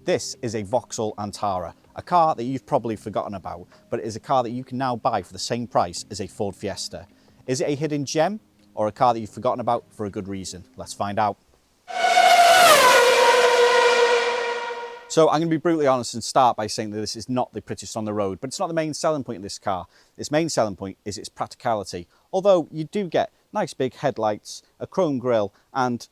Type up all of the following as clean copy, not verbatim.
This is a Vauxhall Antara, a car that you've probably forgotten about, but it is a car that you can now buy for the same price as a Ford Fiesta. Is it a hidden gem or a car that you've forgotten about for a good reason? Let's find out. So I'm going to be brutally honest and start by saying that this is not the prettiest on the road, but it's not the main selling point of this car. Its main selling point is its practicality. Although you do get nice big headlights, a chrome grille and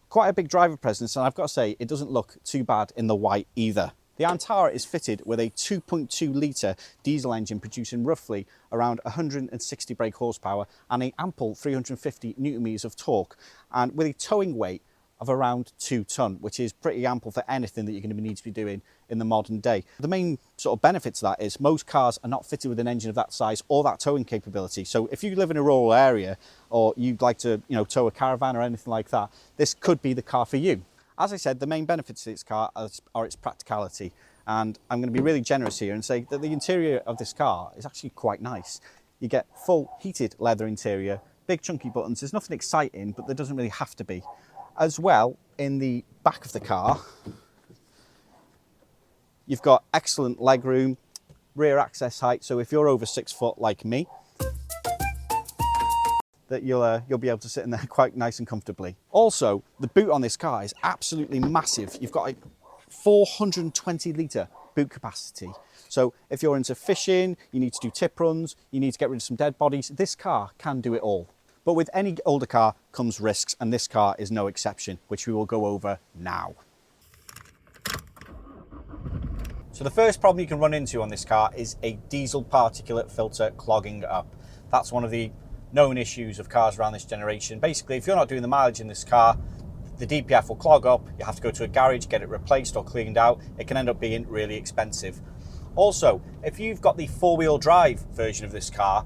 quite a big driver presence, and I've got to say it doesn't look too bad in the white either. The Antara is fitted with a 2.2 litre diesel engine producing roughly around 160 brake horsepower and an ample 350 newton meters of torque, and with a towing weight of around 2 tonne, which is pretty ample for anything that you're going to need to be doing in the modern day. The main sort of benefit to that is most cars are not fitted with an engine of that size or that towing capability. So if you live in a rural area or you'd like to, tow a caravan or anything like that, this could be the car for you. As I said, the main benefits to this car are its practicality. And I'm going to be really generous here and say that the interior of this car is actually quite nice. You get full heated leather interior, big chunky buttons. There's nothing exciting, but there doesn't really have to be. As well, in the back of the car, you've got excellent legroom, rear access height. So if you're over 6 foot like me, that you'll be able to sit in there quite nice and comfortably. Also, the boot on this car is absolutely massive. You've got a 420 litre boot capacity. So if you're into fishing, you need to do tip runs, you need to get rid of some dead bodies, this car can do it all. But with any older car comes risks, and this car is no exception, which we will go over now. So the first problem you can run into on this car is a diesel particulate filter clogging up. That's one of the known issues of cars around this generation. Basically, if you're not doing the mileage in this car, the DPF will clog up, you have to go to a garage, get it replaced or cleaned out. It can end up being really expensive. Also, if you've got the four-wheel drive version of this car,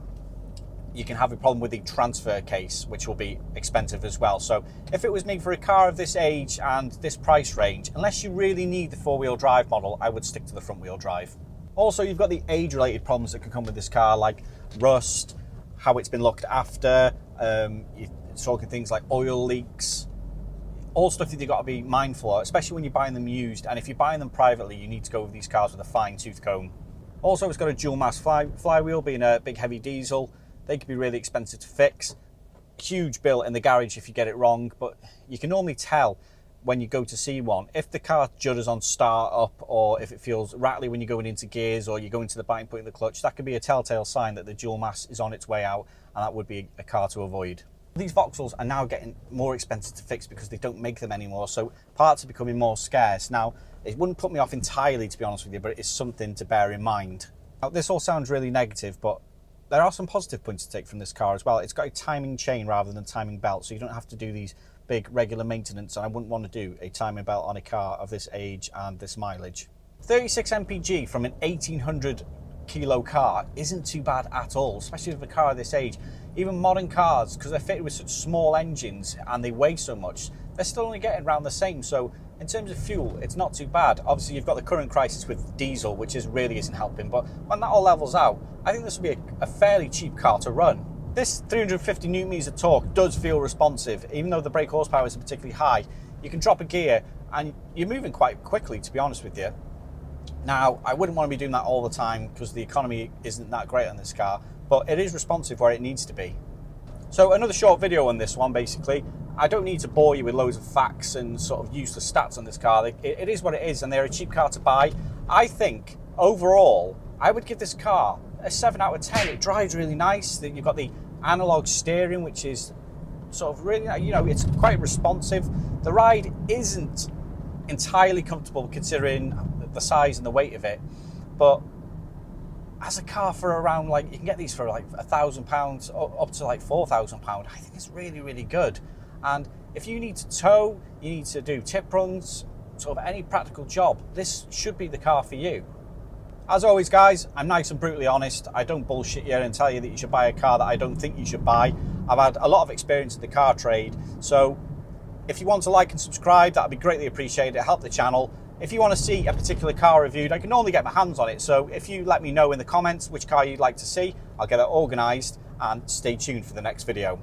you can have a problem with the transfer case, which will be expensive as well. So if it was made for a car of this age and this price range, unless you really need the four-wheel drive model, I would stick to the front-wheel drive. Also, you've got the age-related problems that can come with this car, like rust, how it's been looked after, you're talking things like oil leaks, all stuff that you've got to be mindful of, especially when you're buying them used. And if you're buying them privately, you need to go over these cars with a fine-tooth comb. Also, it's got a dual mass flywheel, being a big heavy diesel. They can be really expensive to fix. Huge bill in the garage if you get it wrong, but you can normally tell when you go to see one if the car judders on start up, or if it feels rattly when you're going into gears or you go into the biting point of the clutch. That could be a telltale sign that the dual mass is on its way out, and that would be a car to avoid. These Vauxhalls are now getting more expensive to fix because they don't make them anymore, so parts are becoming more scarce. Now, it wouldn't put me off entirely, to be honest with you, but it is something to bear in mind. Now, this all sounds really negative, but there are some positive points to take from this car as well. It's got a timing chain rather than a timing belt, so you don't have to do these big regular maintenance, and I wouldn't want to do a timing belt on a car of this age and this mileage. 36 mpg from an 1800 kilo car isn't too bad at all, especially with a car of this age. Even modern cars, because they're fitted with such small engines and they weigh so much, they're still only getting around the same. So in terms of fuel, it's not too bad. Obviously, you've got the current crisis with diesel, which really isn't helping, but when that all levels out, I think this will be a fairly cheap car to run. This 350 newton meters of torque does feel responsive. Even though the brake horsepower isn't particularly high, you can drop a gear and you're moving quite quickly, to be honest with you. Now, I wouldn't want to be doing that all the time because the economy isn't that great on this car, but it is responsive where it needs to be. So another short video on this one, basically. I don't need to bore you with loads of facts and sort of useless stats on this car. It is what it is, and they're a cheap car to buy. I think, overall, I would give this car a 7 out of 10. It drives really nice. You've got the analog steering, which is sort of really, it's quite responsive. The ride isn't entirely comfortable considering the size and the weight of it, but as a car for around, you can get these for like £1,000 up to like £4,000. I think it's really, really good. And if you need to tow, you need to do tip runs, sort of any practical job, this should be the car for you. As always, guys, I'm nice and brutally honest. I don't bullshit you and tell you that you should buy a car that I don't think you should buy. I've had a lot of experience in the car trade, so if you want to like and subscribe, that would be greatly appreciated. It help the channel. If you want to see a particular car reviewed, I can only get my hands on it, so if you let me know in the comments which car you'd like to see, I'll get it organised, and stay tuned for the next video.